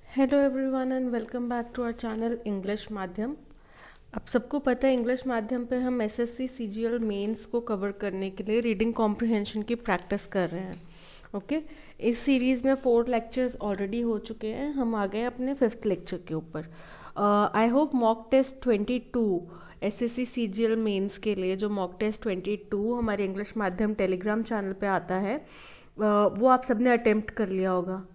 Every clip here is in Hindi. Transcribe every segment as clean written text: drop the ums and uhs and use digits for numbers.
Hello everyone and welcome back to our channel English Madhyam. आप सबको पता है इंग्लिश माध्यम पे हम एसएससी सीजीएल मेंस को कवर करने के लिए रीडिंग कॉम्प्रिहेंशन की प्रैक्टिस कर रहे हैं। ओके इस सीरीज़ में 4 लेक्चर्स ऑलरेडी हो चुके हैं। हम आ गए अपने 5th लेक्चर के ऊपर। I hope mock test 22 SSC CGL mains के लिए जो मॉक टेस्ट 22 हमारे इंग्लिश माध्यम टेलीग्राम चैनल पे आता है वो आप सबने अटेम्प्ट कर लिया होगा।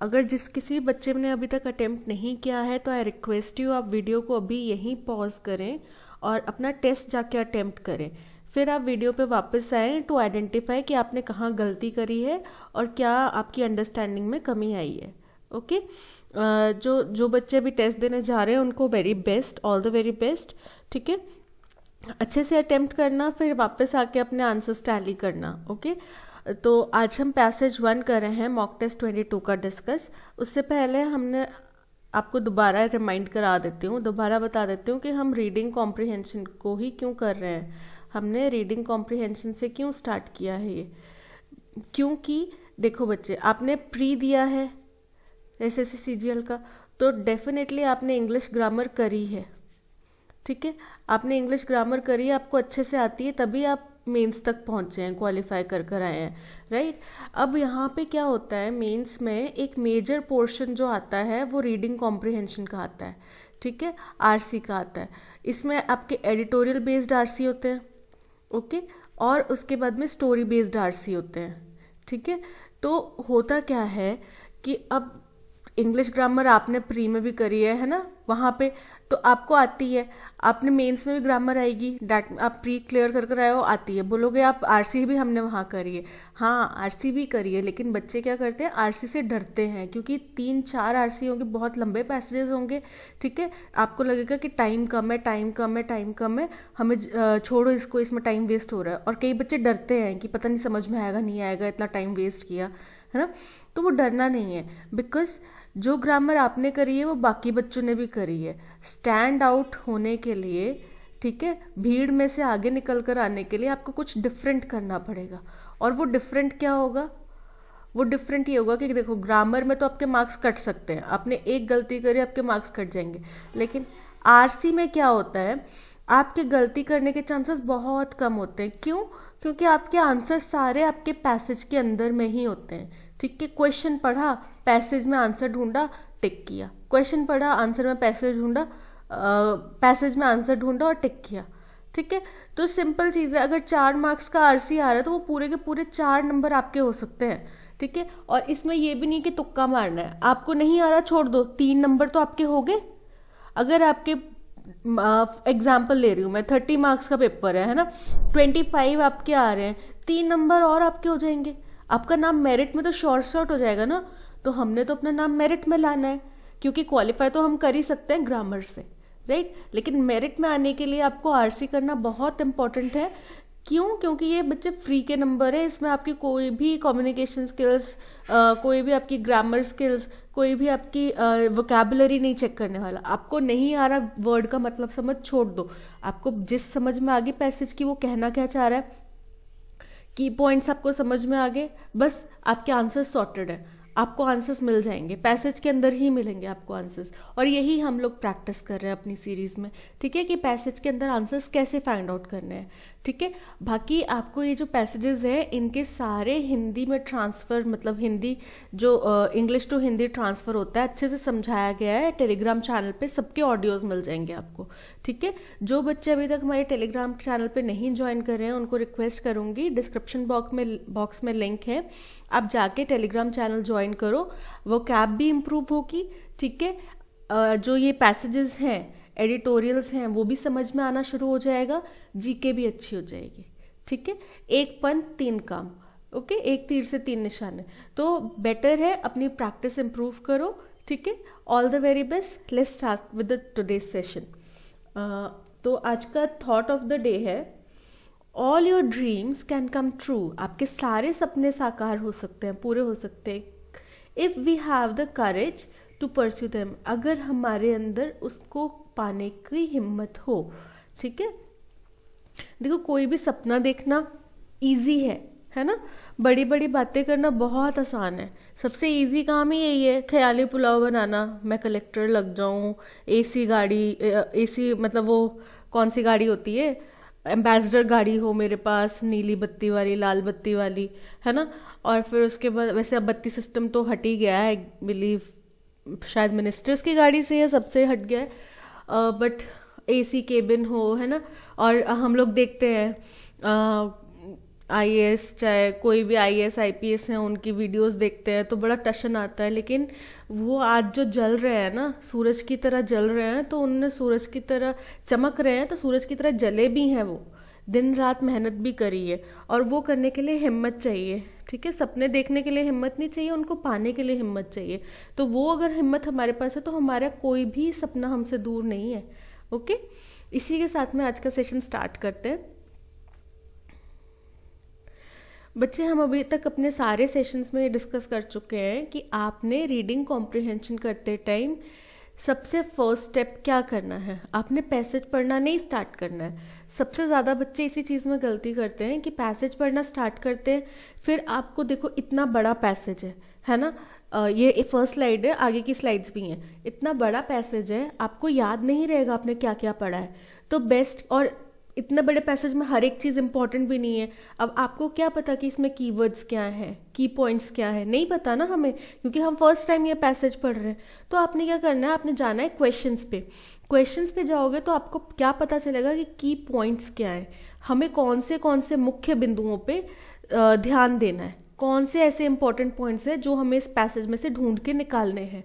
अगर जिस किसी बच्चे ने अभी तक अटेम्प्ट नहीं किया है तो आई रिक्वेस्ट यू आप वीडियो को अभी यहीं पॉज करें और अपना टेस्ट जाके अटेम्प्ट करें। फिर आप वीडियो पे वापस आएँ टू आइडेंटिफाई कि आपने कहाँ गलती करी है और क्या आपकी अंडरस्टैंडिंग में कमी आई है। ओके जो बच्चे अभी टेस्ट देने जा रहे हैं उनको very best, all the very best. ठीक है, अच्छे से अटेम्प्ट करना, फिर वापस आके अपने आंसर्स टैली करना। ओके तो आज हम पैसेज 1 कर रहे हैं मॉक टेस्ट 22 का डिस्कस। उससे पहले हमने आपको दोबारा रिमाइंड करा देती हूँ, दोबारा बता देती हूँ कि हम रीडिंग कॉम्प्रिहेंशन को ही क्यों कर रहे हैं। हमने रीडिंग कॉम्प्रिहेंशन से क्यों स्टार्ट किया है ये, क्योंकि देखो बच्चे, आपने प्री दिया है एसएससी सीजीएल का, तो डेफिनेटली आपने इंग्लिश ग्रामर करी है। ठीक है, आपने इंग्लिश ग्रामर करी है, आपको अच्छे से आती है, तभी आप मेंस तक पहुंचे हैं, क्वालिफाई कर आए हैं, राइट। अब यहाँ पे क्या होता है, मेंस में एक मेजर पोर्शन जो आता है वो रीडिंग कॉम्प्रिहेंशन का आता है। ठीक है, आरसी का आता है। इसमें आपके एडिटोरियल बेस्ड आरसी होते हैं, ओके, और उसके बाद में स्टोरी बेस्ड आरसी होते हैं। ठीक है, तो होता क्या है कि अब इंग्लिश ग्रामर आपने प्री में भी करी है ना, वहाँ पे तो आपको आती है, आपने मेंस में भी ग्रामर आएगी, डैट आप प्री क्लियर कर आए हो, आती है। बोलोगे आप आरसी भी हमने वहाँ करी है, हाँ आरसी भी करी है, लेकिन बच्चे क्या करते हैं, आरसी से डरते हैं क्योंकि 3-4 आरसी होंगे, बहुत लंबे पैसेजेस होंगे। ठीक है, आपको लगेगा कि टाइम कम है, टाइम कम है, टाइम कम है, हमें छोड़ो इसको, इसमें टाइम वेस्ट हो रहा है। और कई बच्चे डरते हैं कि पता नहीं समझ में आएगा नहीं आएगा, इतना टाइम वेस्ट किया है ना। तो वो डरना नहीं है, बिकॉज जो ग्रामर आपने करी है वो बाकी बच्चों ने भी करी है। स्टैंड आउट होने के लिए, ठीक है, भीड़ में से आगे निकल कर आने के लिए आपको कुछ डिफरेंट करना पड़ेगा। और वो डिफरेंट क्या होगा, वो डिफरेंट ये होगा कि देखो ग्रामर में तो आपके मार्क्स कट सकते हैं, आपने एक गलती करी आपके मार्क्स कट जाएंगे, लेकिन आरसी में क्या होता है, आपके गलती करने के चांसेस बहुत कम होते हैं। क्यों? क्योंकि आपके आंसर सारे आपके पैसेज के अंदर में ही होते हैं। ठीक है, क्वेश्चन पढ़ा, पैसेज में आंसर ढूंढा, टिक किया, क्वेश्चन पढ़ा, आंसर में पैसेज ढूंढा, पैसेज में आंसर ढूंढा और टिक किया। ठीक है, तो सिंपल चीज़ है। अगर 4 मार्क्स का आरसी आ रहा है तो वो पूरे के पूरे 4 नंबर आपके हो सकते हैं। ठीक है, और इसमें ये भी नहीं कि तुक्का मारना है, आपको नहीं आ रहा छोड़ दो, 3 नंबर तो आपके हो गए। अगर आपके एग्जाम्पल ले रही हूँ मैं, 30 मार्क्स का पेपर है ना, 25 आपके आ रहे हैं, 3 नंबर और आपके हो जाएंगे, आपका नाम मेरिट में तो शॉर्ट हो जाएगा ना। तो हमने तो अपना नाम मेरिट में लाना है, क्योंकि क्वालिफाई तो हम कर ही सकते हैं ग्रामर से, राइट। लेकिन मेरिट में आने के लिए आपको आरसी करना बहुत इंपॉर्टेंट है। क्यों? क्योंकि ये बच्चे फ्री के नंबर है, इसमें आपकी कोई भी कम्युनिकेशन स्किल्स, कोई भी आपकी ग्रामर स्किल्स, कोई भी आपकी वोकैबुलरी नहीं चेक करने वाला। आपको नहीं आ रहा वर्ड का मतलब समझ, छोड़ दो, आपको जिस समझ में आ गई पैसेज की वो कहना क्या चाह रहा है, की पॉइंट्स आपको समझ में आ गए, बस आपके आंसर्स सॉर्टेड है, आपको आंसर्स मिल जाएंगे, पैसेज के अंदर ही मिलेंगे आपको आंसर्स। और यही हम लोग प्रैक्टिस कर रहे हैं अपनी सीरीज़ में। ठीक है, कि पैसेज के अंदर आंसर्स कैसे फाइंड आउट करने हैं। ठीक है, बाकी आपको ये जो पैसेजेस हैं इनके सारे हिंदी में ट्रांसफ़र, मतलब हिंदी जो इंग्लिश टू हिंदी ट्रांसफ़र होता है, अच्छे से समझाया गया है। टेलीग्राम चैनल पे सबके ऑडियोज़ मिल जाएंगे आपको। ठीक है, जो बच्चे अभी तक हमारे टेलीग्राम चैनल पे नहीं ज्वाइन कर रहे हैं उनको रिक्वेस्ट करूँगी, डिस्क्रिप्शन बॉक्स में लिंक है, आप जाके टेलीग्राम चैनल ज्वाइन करो, वो कैब भी इम्प्रूव होगी। ठीक है, जो ये पैसेजेस हैं, एडिटोरियल्स हैं, वो भी समझ में आना शुरू हो जाएगा, जीके भी अच्छी हो जाएगी। ठीक है, 1 पंथ 3 काम, ओके, 1 तीर से 3 निशाने। तो बेटर है अपनी प्रैक्टिस इम्प्रूव करो। ठीक है, all the very best. Let's start with the today's session. तो आज का थॉट ऑफ द डे है, all your dreams can come true. आपके सारे सपने साकार हो सकते हैं, पूरे हो सकते हैं, if we have the courage to pursue them, अगर हमारे अंदर उसको पाने की हिम्मत हो। ठीक है, देखो कोई भी सपना देखना इजी है ना, बड़ी बड़ी बातें करना बहुत आसान है। सबसे इजी काम ही यही है, ख्याली पुलाव बनाना। मैं कलेक्टर लग जाऊं, एसी गाड़ी, एसी मतलब वो कौन सी गाड़ी होती है, एम्बेसडर गाड़ी हो मेरे पास, नीली बत्ती वाली, लाल बत्ती वाली, है ना। और फिर उसके बाद वैसे अब बत्ती सिस्टम तो हट ही गया है, बिलीव शायद मिनिस्टर्स की गाड़ी से ये सबसे हट गया है, बट एसी केबिन हो, है ना। और हम लोग देखते हैं आईएएस, चाहे कोई भी आईएएस आईपीएस हैं, उनकी वीडियोस देखते हैं तो बड़ा टशन आता है, लेकिन वो आज जो जल रहे हैं ना, सूरज की तरह जल रहे हैं, तो उनने सूरज की तरह चमक रहे हैं, तो सूरज की तरह जले भी हैं। वो दिन रात मेहनत भी करी है, और वो करने के लिए हिम्मत चाहिए। ठीक है, सपने देखने के लिए हिम्मत नहीं चाहिए, उनको पाने के लिए हिम्मत चाहिए। तो वो अगर हिम्मत हमारे पास है तो हमारा कोई भी सपना हमसे दूर नहीं है। ओके, इसी के साथ में आज का सेशन स्टार्ट करते हैं। बच्चे, हम अभी तक अपने सारे सेशंस में डिस्कस कर चुके हैं कि आपने रीडिंग कॉम्प्रिहेंशन करते टाइम सबसे फर्स्ट स्टेप क्या करना है। आपने पैसेज पढ़ना नहीं स्टार्ट करना है। सबसे ज़्यादा बच्चे इसी चीज़ में गलती करते हैं कि पैसेज पढ़ना स्टार्ट करते हैं, फिर आपको देखो इतना बड़ा पैसेज है ना, ये फर्स्ट स्लाइड है, आगे की स्लाइड्स भी हैं। इतना बड़ा पैसेज है, आपको याद नहीं रहेगा आपने क्या क्या पढ़ा है। तो बेस्ट, और इतने बड़े पैसेज में हर एक चीज़ इंपॉर्टेंट भी नहीं है। अब आपको क्या पता कि इसमें कीवर्ड्स क्या हैं, की पॉइंट्स क्या है, नहीं पता ना हमें, क्योंकि हम फर्स्ट टाइम ये पैसेज पढ़ रहे हैं। तो आपने क्या करना है, आपने जाना है क्वेश्चंस पे। क्वेश्चंस पे जाओगे तो आपको क्या पता चलेगा कि की पॉइंट्स क्या है, हमें कौन से मुख्य बिंदुओं पे ध्यान देना है, कौन से ऐसे इंपॉर्टेंट पॉइंट्स हैं जो हमें इस पैसेज में से ढूंढ के निकालने हैं।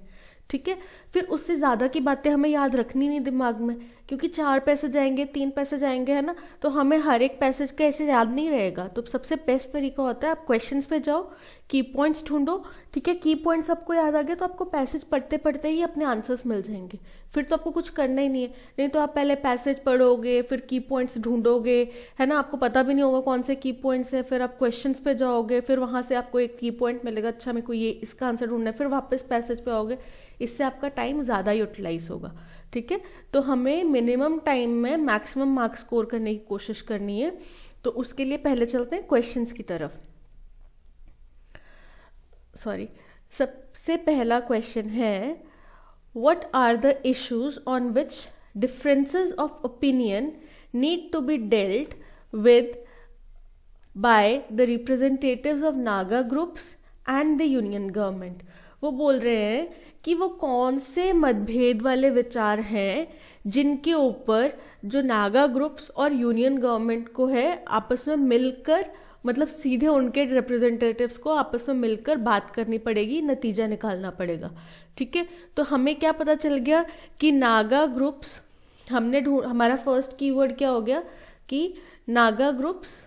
ठीक है, फिर उससे ज़्यादा की बातें हमें याद रखनी नहीं दिमाग में, क्योंकि 4 पैसेज आएंगे, 3 पैसेज आएंगे, है ना, तो हमें हर एक पैसेज का ऐसे याद नहीं रहेगा। तो सबसे बेस्ट तरीका होता है आप क्वेश्चंस पे जाओ, की पॉइंट्स ढूंढो। ठीक है, की पॉइंट्स आपको याद आ गए तो आपको पैसेज पढ़ते पढ़ते ही अपने आंसर्स मिल जाएंगे, फिर तो आपको कुछ करना ही नहीं है। नहीं तो आप पहले पैसेज पढ़ोगे, फिर की पॉइंट्स ढूंढोगे, है ना, आपको पता भी नहीं होगा कौन से की पॉइंट्स है। फिर आप क्वेश्चंस पे जाओगे, फिर वहाँ से आपको एक की पॉइंट मिलेगा, अच्छा मेरे को ये इसका आंसर ढूंढना है, फिर वापस पैसेज पे आओगे। इससे आपका टाइम ज़्यादा यूटिलाइज होगा। ठीक है, तो हमें मिनिमम टाइम में मैक्सिमम मार्क्स स्कोर करने की कोशिश करनी है। तो उसके लिए पहले चलते हैं क्वेश्चंस की तरफ। सबसे पहला क्वेश्चन है, what are the issues on which differences of opinion need to be dealt with by the representatives of Naga groups and the union government. वो बोल रहे हैं कि वो कौन से मतभेद वाले विचार हैं जिनके ऊपर जो नागा ग्रुप्स और यूनियन गवर्नमेंट को है आपस में मिलकर, मतलब सीधे उनके रिप्रेजेंटेटिव्स को आपस में मिलकर बात करनी पड़ेगी, नतीजा निकालना पड़ेगा। ठीक है, तो हमें क्या पता चल गया कि नागा ग्रुप्स, हमारा फर्स्ट कीवर्ड क्या हो गया कि नागा ग्रुप्स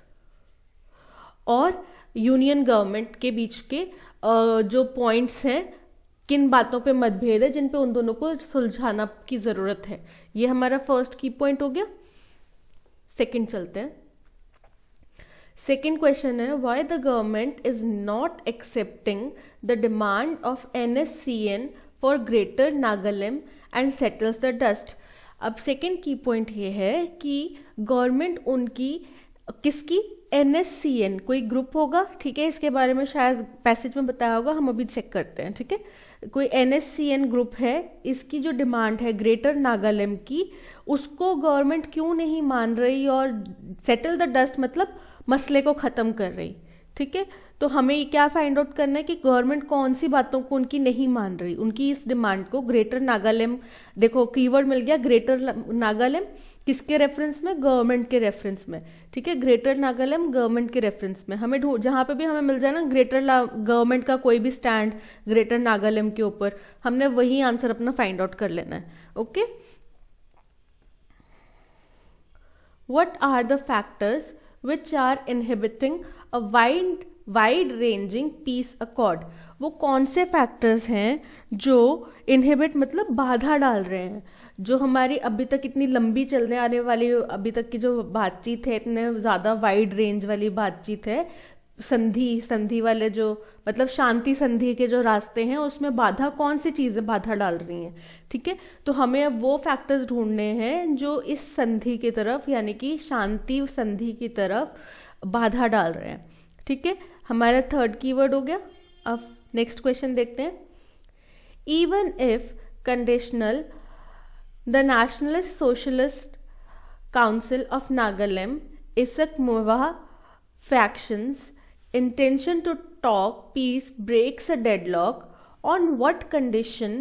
और यूनियन गवर्नमेंट के बीच के जो पॉइंट्स हैं, किन बातों पे मतभेद है, जिन पे उन दोनों को सुलझाना की जरूरत है। ये हमारा फर्स्ट की पॉइंट हो गया। सेकंड चलते हैं। सेकंड क्वेश्चन है, why the government is not accepting the demand of NSCN for greater Nagaland and settles the dust. अब सेकंड की पॉइंट ये है कि गवर्नमेंट उनकी किसकी, NSCN कोई ग्रुप होगा, ठीक है, इसके बारे में शायद पैसेज में बताया होगा, हम अभी चेक करते हैं। ठीक है, कोई NSCN ग्रुप है, इसकी जो डिमांड है ग्रेटर नागालैंड की, उसको गवर्नमेंट क्यों नहीं मान रही और सेटल द डस्ट मतलब मसले को ख़त्म कर रही। ठीक है, तो हमें क्या फाइंड आउट करना है कि गवर्नमेंट कौन सी बातों को उनकी नहीं मान रही, उनकी इस डिमांड को। ग्रेटर नागालैंड, देखो कीवर्ड मिल गया ग्रेटर नागालैंड, किसके रेफरेंस में, गवर्नमेंट के रेफरेंस में। ठीक है, ग्रेटर नागालैंड गवर्नमेंट के रेफरेंस में। हमें जहाँ पे भी हमें मिल जाए ना ग्रेटर गवर्नमेंट का कोई भी स्टैंड ग्रेटर नागालैंड के ऊपर, हमने वही आंसर अपना फाइंड आउट कर लेना है। Okay, what are the factors which are inhibiting a wide ranging peace accord। वो कौन से फैक्टर्स हैं जो इनहिबिट मतलब बाधा डाल रहे हैं, जो हमारी अभी तक इतनी लंबी चलने आने वाली अभी तक की जो बातचीत है, इतने ज़्यादा वाइड रेंज वाली बातचीत है, संधि वाले जो मतलब शांति संधि के जो रास्ते हैं, उसमें बाधा कौन सी चीज़ें बाधा डाल रही हैं। ठीक है, तो हमें अब वो फैक्टर्स ढूंढने हैं जो इस संधि की तरफ, यानी कि शांति संधि की तरफ बाधा डाल रहे हैं। ठीक है, हमारा थर्ड कीवर्ड हो गया। अब नेक्स्ट क्वेश्चन देखते हैं. Even if conditional the nationalist socialist Council of Nagaland इसक मुवा factions intention to talk peace breaks a deadlock, on what condition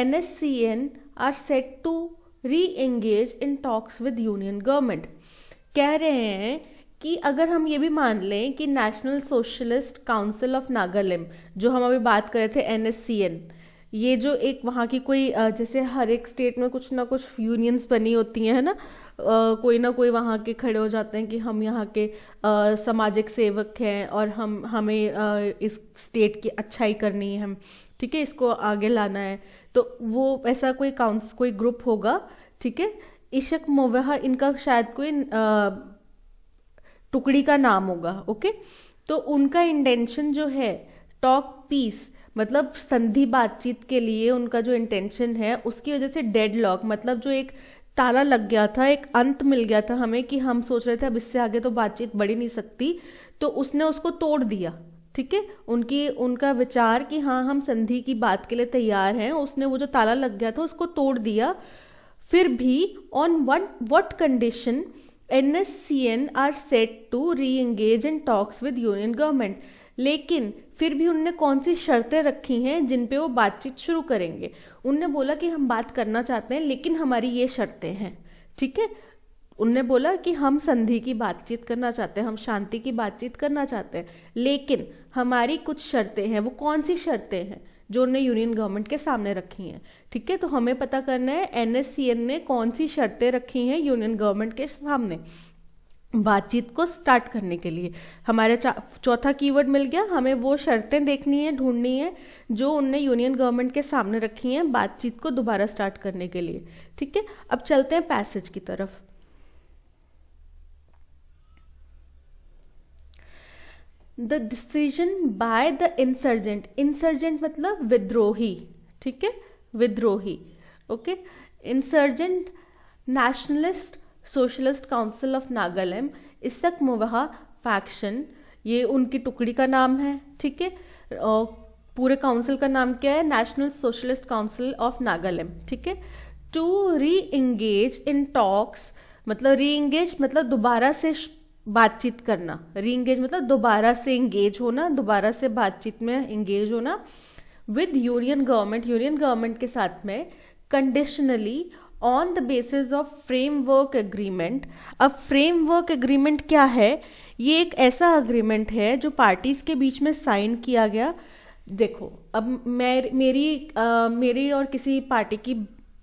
NSCN are set to re-engage in talks with union government. कह रहे हैं कि अगर हम ये भी मान लें कि national Socialist Council of Nagaland, जो हम अभी बात कर रहे थे NSCN, ये जो एक वहाँ की कोई जैसे हर एक स्टेट में कुछ ना कुछ यूनियंस बनी होती हैं, है ना, कोई ना कोई वहाँ के खड़े हो जाते हैं कि हम यहाँ के सामाजिक सेवक हैं और हमें इस स्टेट की अच्छाई करनी है, हम ठीक है, इसको आगे लाना है. तो वो ऐसा कोई ग्रुप होगा, ठीक है. इशक मोवहा इनका शायद कोई टुकड़ी का नाम होगा. ओके, तो उनका इंटेंशन जो है टॉक पीस मतलब संधि बातचीत के लिए उनका जो इंटेंशन है, उसकी वजह से डेडलॉक मतलब जो एक ताला लग गया था, एक अंत मिल गया था हमें कि हम सोच रहे थे अब इससे आगे तो बातचीत बढ़ ही नहीं सकती, तो उसने उसको तोड़ दिया. ठीक है, उनका विचार कि हाँ हम संधि की बात के लिए तैयार हैं, उसने वो जो ताला लग गया था उसको तोड़ दिया. फिर भी on what condition NSCN are set to reengage in talks with union government. लेकिन फिर भी उनने कौन सी शर्तें रखी हैं जिन पे वो बातचीत शुरू करेंगे. उनने बोला कि हम बात करना चाहते हैं लेकिन हमारी ये शर्तें हैं. ठीक है, उनने बोला कि हम संधि की बातचीत करना चाहते हैं, हम शांति की बातचीत करना चाहते हैं, लेकिन हमारी कुछ शर्तें हैं. वो कौन सी शर्तें हैं जो उन्होंने यूनियन गवर्नमेंट के सामने रखी हैं. ठीक है, तो हमें पता करना है NSCN ने कौन सी शर्तें रखी हैं यूनियन गवर्नमेंट के सामने बातचीत को स्टार्ट करने के लिए. हमारा चौथा कीवर्ड मिल गया. हमें वो शर्तें देखनी है, ढूंढनी है जो उनने यूनियन गवर्नमेंट के सामने रखी हैं बातचीत को दोबारा स्टार्ट करने के लिए. ठीक है, अब चलते हैं पैसेज की तरफ. The decision by the insurgent, insurgent मतलब विद्रोही. ठीक है, विद्रोही. Okay, insurgent nationalist socialist Council of Nagaland इसक मुवा फैक्शन, ये उनकी टुकड़ी का नाम है. ठीक है, पूरे काउंसिल का नाम क्या है, national Socialist Council of Nagaland. ठीक है, to reengage in talks मतलब री एंगेज मतलब दोबारा से बातचीत करना. री एंगेज मतलब दोबारा से एंगेज होना, दोबारा से बातचीत में एंगेज होना with union government, union government के साथ में, conditionally on the basis of framework agreement. अब फ्रेमवर्क एग्रीमेंट क्या है, ये एक ऐसा अग्रीमेंट है जो पार्टीज के बीच में साइन किया गया. देखो, अब मेरी और किसी पार्टी की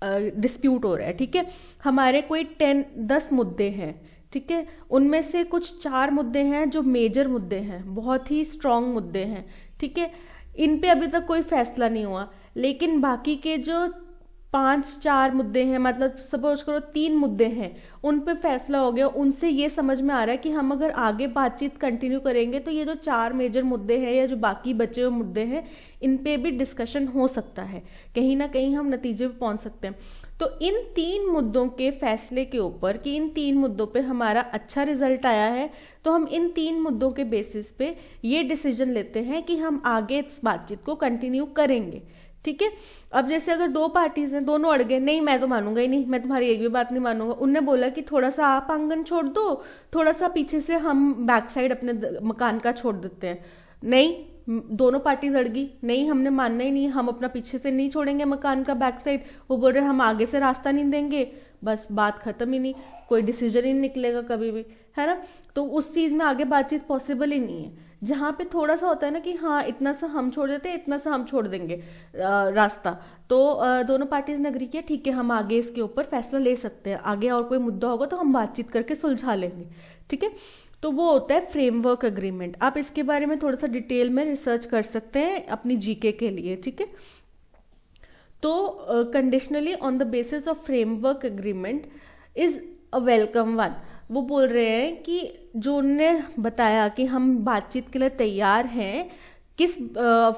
डिस्प्यूट हो रहा है. ठीक है, हमारे कोई 10 मुद्दे हैं. ठीक है, उनमें से कुछ 4 मुद्दे हैं जो मेजर मुद्दे हैं, बहुत ही स्ट्रांग मुद्दे हैं. ठीक है, इन पे अभी तक कोई फैसला नहीं हुआ, लेकिन बाकी के जो 5-4 मुद्दे हैं, मतलब सपोज करो 3 मुद्दे हैं, उन पे फैसला हो गया. उनसे ये समझ में आ रहा है कि हम अगर आगे बातचीत कंटिन्यू करेंगे तो ये जो 4 मेजर मुद्दे हैं या जो बाकी बचे हुए मुद्दे हैं, इन पे भी डिस्कशन हो सकता है, कहीं ना कहीं हम नतीजे पे पहुंच सकते हैं. तो इन 3 मुद्दों के फैसले के ऊपर कि इन 3 मुद्दों पे हमारा अच्छा रिजल्ट आया है, तो हम इन 3 मुद्दों के बेसिस पे ये डिसीजन लेते हैं कि हम आगे इस बातचीत को कंटिन्यू करेंगे. ठीक है, अब जैसे अगर 2 पार्टीज हैं, दोनों अड़ गए, नहीं मैं तो मानूंगा ही नहीं, मैं तुम्हारी एक भी बात नहीं मानूंगा. उनने बोला कि थोड़ा सा आप आंगन छोड़ दो, थोड़ा सा पीछे से हम बैक साइड अपने मकान का छोड़ देते हैं. नहीं, दोनों पार्टीज अड़ गई, नहीं हमने मानना ही नहीं, हम अपना पीछे से नहीं छोड़ेंगे मकान का बैक साइड. वो बोल रहे हम आगे से रास्ता नहीं देंगे, बस बात खत्म ही नहीं, कोई डिसीजन ही नहीं निकलेगा कभी भी, है ना. तो उस चीज में आगे बातचीत पॉसिबल ही नहीं है. जहाँ पे थोड़ा सा होता है ना कि हाँ इतना सा हम छोड़ देते हैं, इतना सा हम छोड़ देंगे रास्ता, तो दोनों पार्टीज ने अग्री किया ठीक है हम आगे इसके ऊपर फैसला ले सकते हैं, आगे और कोई मुद्दा होगा तो हम बातचीत करके सुलझा लेंगे. ठीक है, तो वो होता है फ्रेमवर्क एग्रीमेंट. आप इसके बारे में थोड़ा सा डिटेल में रिसर्च कर सकते हैं अपनी जीके के लिए. ठीक है, तो conditionally on the basis of framework agreement is a welcome one. वो बोल रहे हैं कि जो उनने बताया कि हम बातचीत के लिए तैयार हैं, किस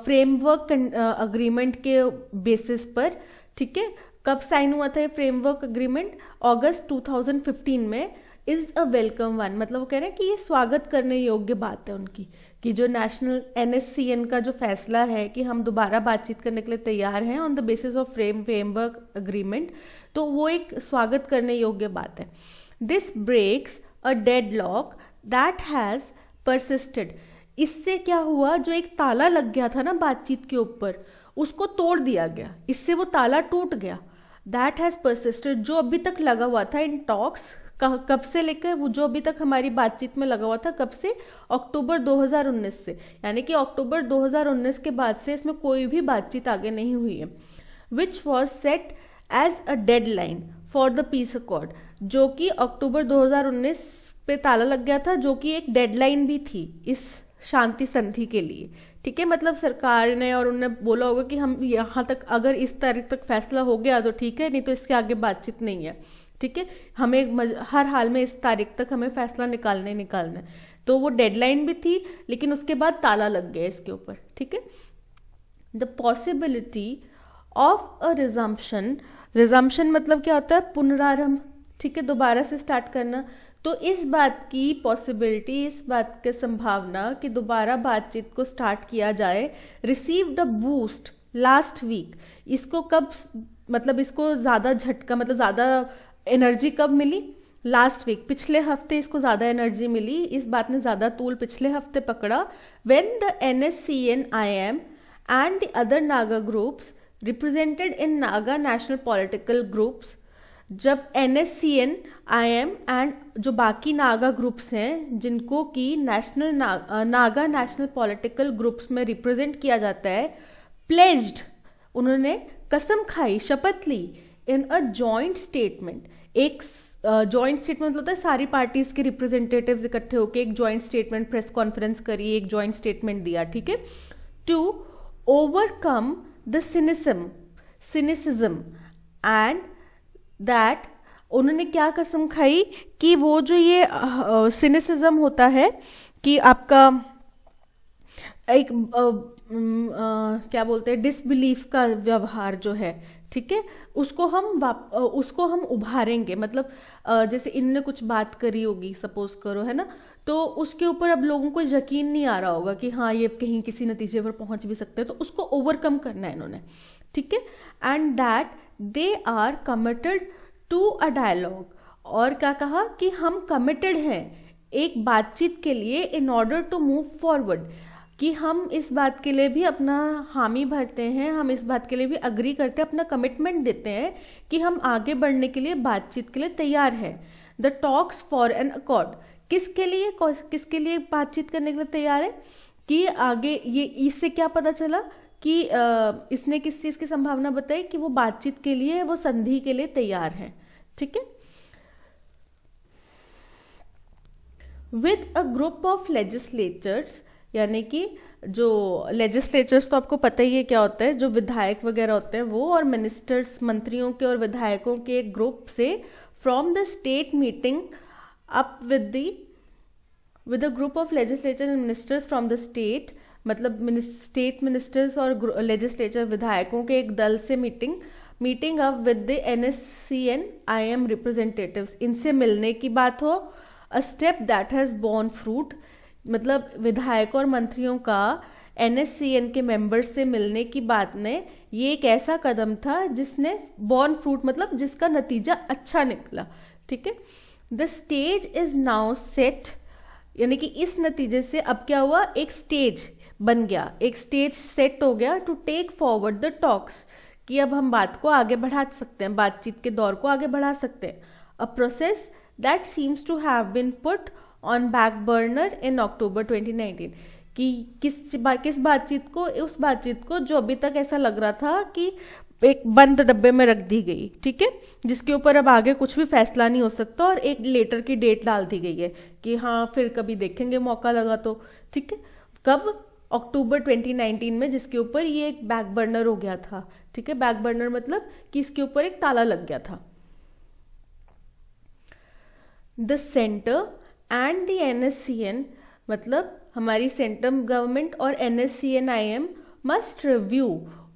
फ्रेमवर्क अग्रीमेंट के बेसिस पर. ठीक है, कब साइन हुआ था ये फ्रेमवर्क अग्रीमेंट, अगस्त 2015 में. इज अ वेलकम वन, मतलब वो कह रहे हैं कि ये स्वागत करने योग्य बात है उनकी, कि जो नेशनल NSCN का जो फैसला है कि हम दोबारा बातचीत करने के लिए तैयार हैं on the basis of framework agreement, तो वो एक स्वागत करने योग्य बात है. This breaks a deadlock that has persisted. इससे क्या हुआ, जो एक ताला लग गया था ना बातचीत के ऊपर, उसको तोड़ दिया गया, इससे वो ताला टूट गया. दैट हैज़ परसिस्टेड, जो अभी तक लगा हुआ था इन टॉक्स, कब से लेकर, वो जो अभी तक हमारी बातचीत में लगा हुआ था, कब से, अक्टूबर 2019 से, यानी कि अक्टूबर 2019 के बाद से इसमें कोई भी बातचीत आगे नहीं हुई है. Which was set as a deadline for the peace accord, जो कि अक्टूबर 2019 पे ताला लग गया था, जो कि एक डेडलाइन भी थी इस शांति संधि के लिए. ठीक है, मतलब सरकार ने और उन्होंने बोला होगा कि हम यहाँ तक, अगर इस तारीख तक फैसला हो गया तो ठीक है, नहीं तो इसके आगे बातचीत नहीं है. ठीक है, हमें हर हाल में इस तारीख तक हमें फैसला निकालना है. तो वो डेडलाइन भी थी, लेकिन उसके बाद ताला लग गया इसके ऊपर. ठीक है, the possibility of a resumption मतलब क्या होता है, पुनरारंभ. ठीक है, दोबारा से स्टार्ट करना. तो इस बात की पॉसिबिलिटी, इस बात की संभावना कि दोबारा बातचीत को स्टार्ट किया जाए, received a boost last week. इसको कब, मतलब इसको ज़्यादा झटका, मतलब ज़्यादा एनर्जी कब मिली, लास्ट वीक, पिछले हफ्ते इसको ज़्यादा एनर्जी मिली, इस बात ने ज़्यादा तूल पिछले हफ्ते पकड़ा. When the NSCN-IM and the other Naga groups represented in Naga national political groups, जब NSCN-IM एंड जो बाकी नागा ग्रुप्स हैं जिनको कि national Naga national political groups में रिप्रेजेंट किया जाता है, प्लेज्ड, उन्होंने कसम खाई, शपथ ली, इन अ जॉइंट स्टेटमेंट. एक जॉइंट स्टेटमेंट होता है सारी पार्टीज के रिप्रेजेंटेटिव्स इकट्ठे होकर एक जॉइंट स्टेटमेंट, प्रेस कॉन्फ्रेंस करी, एक जॉइंट स्टेटमेंट दिया. ठीक है, to overcome the cynicism and that, उन्होंने क्या कसम खाई कि वो जो ये सिनिसिज्म होता है कि आपका एक क्या बोलते हैं, डिसबिलीफ का व्यवहार जो है, ठीक है, उसको हम उभारेंगे. मतलब जैसे इनने कुछ बात करी होगी, सपोज करो, है ना, तो उसके ऊपर अब लोगों को यकीन नहीं आ रहा होगा कि हाँ ये कहीं किसी नतीजे पर पहुंच भी सकते हैं, तो उसको ओवरकम करना है इन्होंने. ठीक है, and that they are committed to a dialogue, और क्या कहा कि हम कमिटेड हैं एक बातचीत के लिए, in order to move forward, कि हम इस बात के लिए भी अपना हामी भरते हैं, हम इस बात के लिए भी अग्री करते हैं, अपना कमिटमेंट देते हैं कि हम आगे बढ़ने के लिए, बातचीत के लिए तैयार हैं. The talks for an accord, किसके लिए बातचीत करने के लिए तैयार है, कि आगे ये, इससे क्या पता चला कि इसने किस चीज़ की संभावना बताई कि वो बातचीत के लिए, वो संधि के लिए तैयार है. ठीक है, with a group of legislatures, यानी कि जो लेजिस्लेचर्स तो आपको पता ही है क्या होता है, जो विधायक वगैरह होते हैं वो, और मिनिस्टर्स, मंत्रियों के और विधायकों के एक ग्रुप से, from the state meeting up with a group of legislature and ministers from the state, मतलब स्टेट मिनिस्टर्स और लेजिस्लेचर विधायकों के एक दल से meeting up with the NSCN-IM representatives, इनसे मिलने की बात हो. A step that has borne fruit, मतलब विधायकों और मंत्रियों का NSCN के मेंबर्स से मिलने की बात ने, ये एक ऐसा कदम था जिसने बोर्न फ्रूट, मतलब जिसका नतीजा अच्छा निकला. ठीक है, the stage is now set, यानी कि इस नतीजे से अब क्या हुआ, एक स्टेज बन गया, एक स्टेज सेट हो गया to take forward the talks, कि अब हम बात को आगे बढ़ा सकते हैं, बातचीत के दौर को आगे बढ़ा सकते हैं. A process that seems to have been put on back burner in October 2019, कि किस बातचीत को, उस बातचीत को जो अभी तक ऐसा लग रहा था कि एक बंद डब्बे में रख दी गई. ठीक है, जिसके ऊपर अब आगे कुछ भी फैसला नहीं हो सकता, और एक लेटर की डेट डाल दी गई है कि हाँ फिर कभी देखेंगे मौका लगा तो. ठीक है, कब, अक्टूबर 2019 में, जिसके ऊपर ये एक बैक बर्नर हो गया था. ठीक है, बैक बर्नर मतलब कि इसके ऊपर एक ताला लग गया था. The centre and the NSCN, मतलब हमारी सेंट्रल गवर्नमेंट और NSCN-IM मस्ट रिव्यू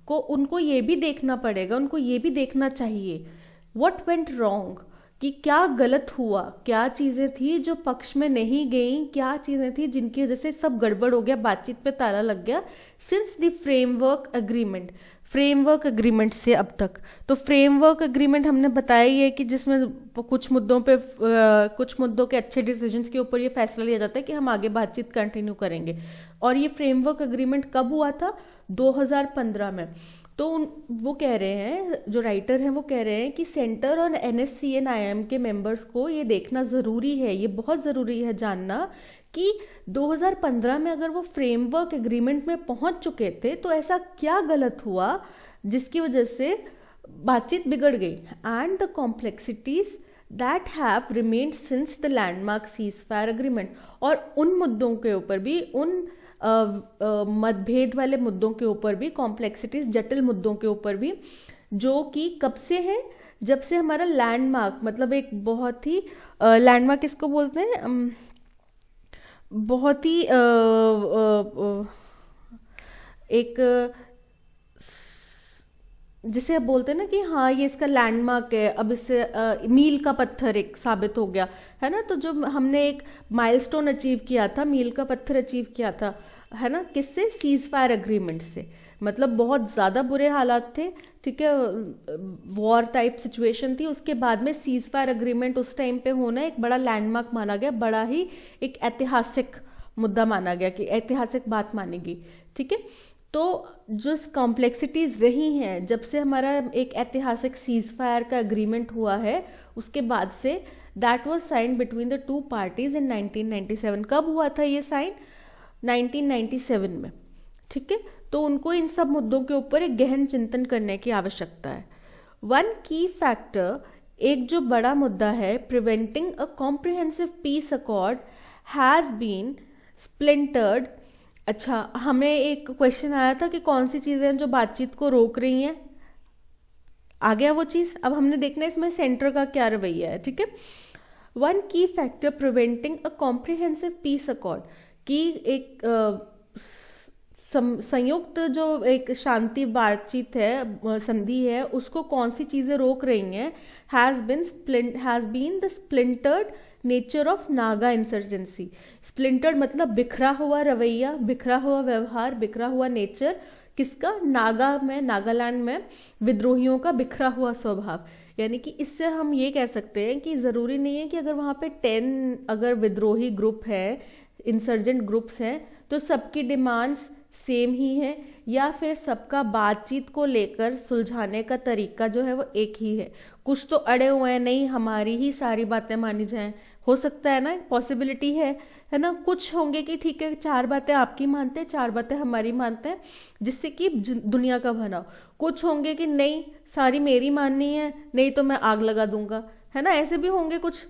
को, उनको ये भी देखना पड़ेगा, उनको ये भी देखना चाहिए, व्हाट वेंट रॉन्ग, कि क्या गलत हुआ, क्या चीज़ें थी जो पक्ष में नहीं गई, क्या चीज़ें थी जिनकी वजह से सब गड़बड़ हो गया, बातचीत पे ताला लग गया सिंस द फ्रेमवर्क अग्रीमेंट से अब तक। तो फ्रेमवर्क अग्रीमेंट हमने बताया ही है कि जिसमें कुछ मुद्दों पे कुछ मुद्दों के अच्छे डिसीजंस के ऊपर ये फैसला लिया जाता है कि हम आगे बातचीत कंटिन्यू करेंगे। और ये फ्रेमवर्क अग्रीमेंट कब हुआ था? 2015 में। तो वो कह रहे हैं, जो राइटर हैं वो कह रहे हैं कि सेंटर और NSCN-IM के मेंबर्स को ये देखना ज़रूरी है, ये बहुत ज़रूरी है जानना कि 2015 में अगर वो फ्रेमवर्क एग्रीमेंट में पहुंच चुके थे तो ऐसा क्या गलत हुआ जिसकी वजह से बातचीत बिगड़ गई। And the complexities that have remained since the landmark cease fire agreement, और उन मुद्दों के ऊपर भी, उन मतभेद वाले मुद्दों के ऊपर भी, कॉम्प्लेक्सिटीज, जटिल मुद्दों के ऊपर भी, जो कि कब से हैं? जब से हमारा लैंडमार्क, मतलब एक बहुत ही लैंडमार्क किसको बोलते हैं, बहुत ही एक जिसे अब बोलते हैं ना कि हाँ ये इसका लैंडमार्क है, अब इससे मील का पत्थर एक साबित हो गया है ना। तो जो हमने एक माइलस्टोन अचीव किया था, मील का पत्थर अचीव किया था, है ना, किससे? सीज फायर एग्रीमेंट से। मतलब बहुत ज़्यादा बुरे हालात थे, ठीक है, वॉर टाइप सिचुएशन थी, उसके बाद में सीज फायर एग्रीमेंट उस टाइम पे होना एक बड़ा लैंडमार्क माना गया, बड़ा ही एक ऐतिहासिक मुद्दा माना गया कि ऐतिहासिक बात मानी गई, ठीक है। तो जो कॉम्प्लेक्सिटीज़ रही हैं जब से हमारा एक ऐतिहासिक सीज फायर का एग्रीमेंट हुआ है, उसके बाद से that was sign between the two parties in 1997। कब हुआ था ये साइन? 1997 में, ठीक है। तो उनको इन सब मुद्दों के ऊपर एक गहन चिंतन करने की आवश्यकता है। वन की फैक्टर, एक जो बड़ा मुद्दा है, preventing a comprehensive peace accord has been splintered. अच्छा, हमें एक क्वेश्चन आया था कि कौन सी चीज़ें हैं जो बातचीत को रोक रही हैं, आ गया वो चीज़। अब हमने देखना है इसमें सेंटर का क्या रवैया है, ठीक है। वन की factor preventing a comprehensive peace accord, कि एक संयुक्त जो एक शांति बातचीत है, संधि है, उसको कौन सी चीज़ें रोक रही हैं? Has been the splintered nature of Naga insurgency. Splintered मतलब बिखरा हुआ रवैया, बिखरा हुआ व्यवहार, बिखरा हुआ नेचर, किसका? नागालैंड में विद्रोहियों का बिखरा हुआ स्वभाव। यानी कि इससे हम ये कह सकते हैं कि ज़रूरी नहीं है कि अगर वहाँ पे 10 अगर विद्रोही ग्रुप है, इंसर्जेंट ग्रुप्स हैं, तो सबकी डिमांड्स सेम ही है, या फिर सबका बातचीत को लेकर सुलझाने का तरीका जो है वो एक ही है। कुछ तो अड़े हुए हैं, नहीं हमारी ही सारी बातें मानी जाएं, हो सकता है ना, पॉसिबिलिटी है ना। कुछ होंगे कि ठीक है 4 बातें आपकी मानते हैं, 4 बातें हमारी मानते हैं, जिससे कि दुनिया का भला हो। कुछ होंगे कि नहीं सारी मेरी माननी है, नहीं तो मैं आग लगा दूंगा, है ना, ऐसे भी होंगे कुछ।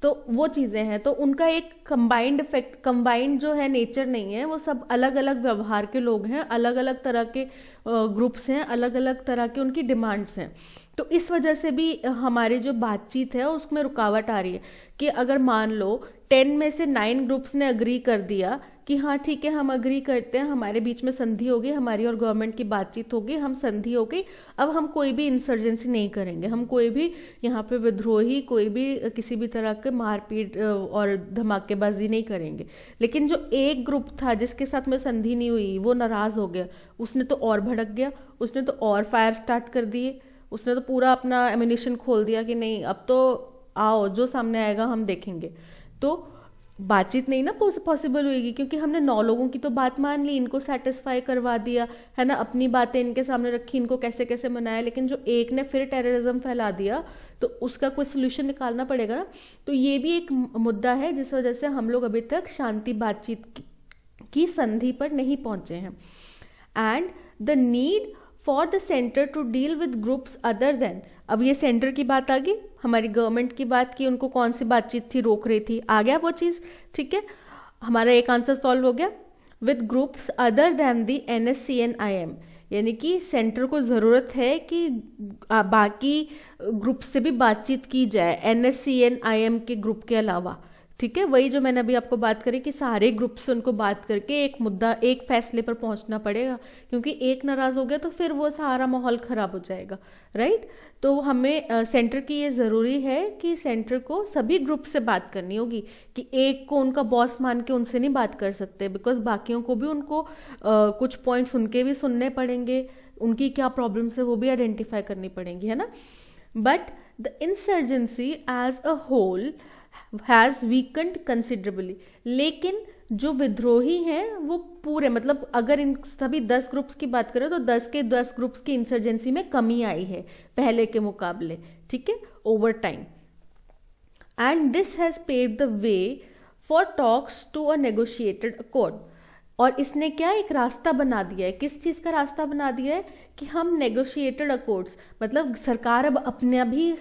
तो वो चीज़ें हैं, तो उनका एक कंबाइंड इफेक्ट, कंबाइंड जो है नेचर नहीं है, वो सब अलग अलग व्यवहार के लोग हैं, अलग अलग तरह के ग्रुप्स हैं, अलग अलग तरह के उनकी डिमांड्स हैं। तो इस वजह से भी हमारी जो बातचीत है उसमें रुकावट आ रही है कि अगर मान लो 10 में से 9 ग्रुप्स ने अग्री कर दिया कि हाँ ठीक है हम अग्री करते हैं, हमारे बीच में संधि होगी, हमारी और गवर्नमेंट की बातचीत होगी, हम संधि हो गई, अब हम कोई भी इंसर्जेंसी नहीं करेंगे, हम कोई भी यहाँ पे विद्रोही, कोई भी किसी भी तरह के मारपीट और धमाकेबाजी नहीं करेंगे। लेकिन जो एक ग्रुप था जिसके साथ में संधि नहीं हुई, वो नाराज़ हो गया, उसने तो और भड़क गया, उसने तो और फायर स्टार्ट कर दिए, उसने तो पूरा अपना एमिनेशन खोल दिया कि नहीं अब तो आओ जो सामने आएगा हम देखेंगे। तो बातचीत नहीं ना पॉसिबल होगी, क्योंकि हमने 9 लोगों की तो बात मान ली, इनको सेटिस्फाई करवा दिया है ना, अपनी बातें इनके सामने रखी, इनको कैसे कैसे मनाया। लेकिन जो एक ने फिर टेररिज्म फैला दिया तो उसका कोई सोल्यूशन निकालना पड़ेगा ना। तो ये भी एक मुद्दा है जिस वजह से हम लोग अभी तक शांति बातचीत की संधि पर नहीं पहुंचे हैं। And the need for the centre to deal with groups other than, अब ये सेंटर की बात आ गई, हमारी गवर्नमेंट की बात की, उनको कौन सी बातचीत थी रोक रही थी, आ गया वो चीज़, ठीक है। हमारा एक आंसर सॉल्व हो गया। With groups other then the NSCN-IM, यानी कि सेंटर को ज़रूरत है कि बाकी ग्रुप से भी बातचीत की जाए, NSCN-IM के ग्रुप के अलावा, ठीक है, वही जो मैंने अभी आपको बात करी कि सारे ग्रुप से उनको बात करके एक मुद्दा, एक फैसले पर पहुंचना पड़ेगा, क्योंकि एक नाराज हो गया तो फिर वो सारा माहौल खराब हो जाएगा, राइट। तो हमें सेंटर की ये ज़रूरी है कि सेंटर को सभी ग्रुप से बात करनी होगी, कि एक को उनका बॉस मान के उनसे नहीं बात कर सकते, बिकॉज बाकियों को भी उनको कुछ पॉइंट्स उनके भी सुनने पड़ेंगे, उनकी क्या प्रॉब्लम्स है वो भी आइडेंटिफाई करनी पड़ेंगी, है ना। But the insurgency as a whole has weakened considerably, लेकिन जो विद्रोही हैं वो पूरे, मतलब अगर इन सभी 10 ग्रुप्स की बात करें तो 10 के 10 ग्रुप्स की इंसर्जेंसी में कमी आई है पहले के मुकाबले, ठीक है, over time. And this has paved the way for talks to a negotiated accord, और इसने क्या एक रास्ता बना दिया है, किस चीज़ का रास्ता बना दिया है, कि हम नेगोशिएटेड अकॉर्ड्स, मतलब सरकार अब अपना भी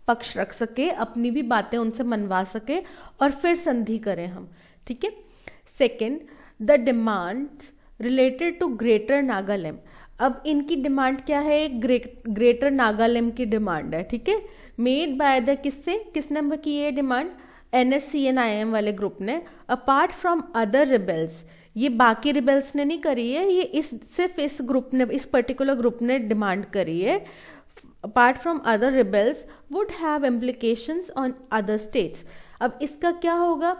पक्ष रख सके, अपनी भी बातें उनसे मनवा सके और फिर संधि करें हम, ठीक है। Second, the demands related to greater Nagaland, अब इनकी डिमांड क्या है, ग्रेटर नागालैंड की डिमांड है, ठीक है, मेड बाय द किसने की ये डिमांड, NSCN-IM वाले ग्रुप ने, अपार्ट फ्रॉम अदर रिबेल्स, ये बाकी रिबेल्स ने नहीं करी है, ये सिर्फ इस ग्रुप ने, इस पर्टिकुलर ग्रुप ने डिमांड करी है, apart from other rebels would have implications on other states। अब इसका क्या होगा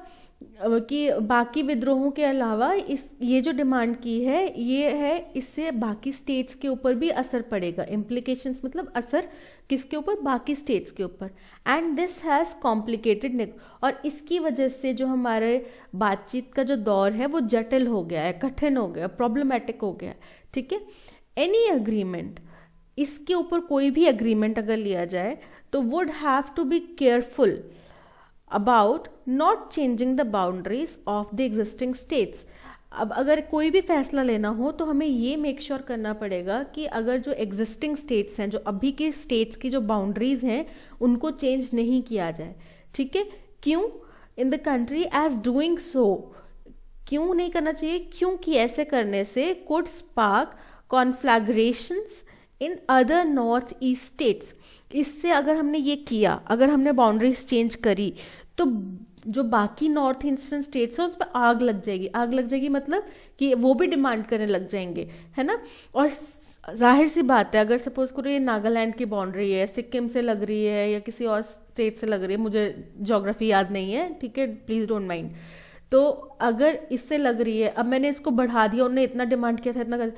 कि बाकी विद्रोहों के अलावा ये जो डिमांड की है ये है, इससे बाकी स्टेट्स के ऊपर भी असर पड़ेगा, implications मतलब असर किसके ऊपर, बाकी स्टेट्स के ऊपर। एंड दिस हैज़ कॉम्प्लिकेटेड, और इसकी वजह से जो हमारे बातचीत का जो दौर है वो जटिल हो गया है, कठिन हो गया, प्रॉब्लमेटिक हो गया, ठीक है। एनी अग्रीमेंट, इसके ऊपर कोई भी एग्रीमेंट अगर लिया जाए तो would have to be careful about not changing the boundaries of the existing states. अब अगर कोई भी फैसला लेना हो तो हमें ये मेक श्योर करना पड़ेगा कि अगर जो एग्जिस्टिंग स्टेट्स हैं, जो अभी के स्टेट्स की जो बाउंड्रीज हैं, उनको चेंज नहीं किया जाए, ठीक है। क्यों, in the country as doing so, क्यों नहीं करना चाहिए, क्योंकि ऐसे करने से could spark conflagrations in other north east states. इससे अगर हमने ये किया, अगर हमने बाउंड्रीज चेंज करी, तो जो बाकी नॉर्थ ईस्टर्न स्टेट्स हैं उस पर आग लग जाएगी। आग लग जाएगी मतलब कि वो भी डिमांड करने लग जाएंगे, है ना। और जाहिर सी बात है, अगर सपोज करो ये नागालैंड की बाउंड्री है, सिक्किम से लग रही है या किसी और स्टेट से लग रही है, मुझे ज्योग्राफी याद नहीं है, ठीक है, प्लीज़ डोंट माइंड। तो अगर इससे लग रही है, अब मैंने इसको बढ़ा दिया, उन्होंने इतना डिमांड किया था, इतना,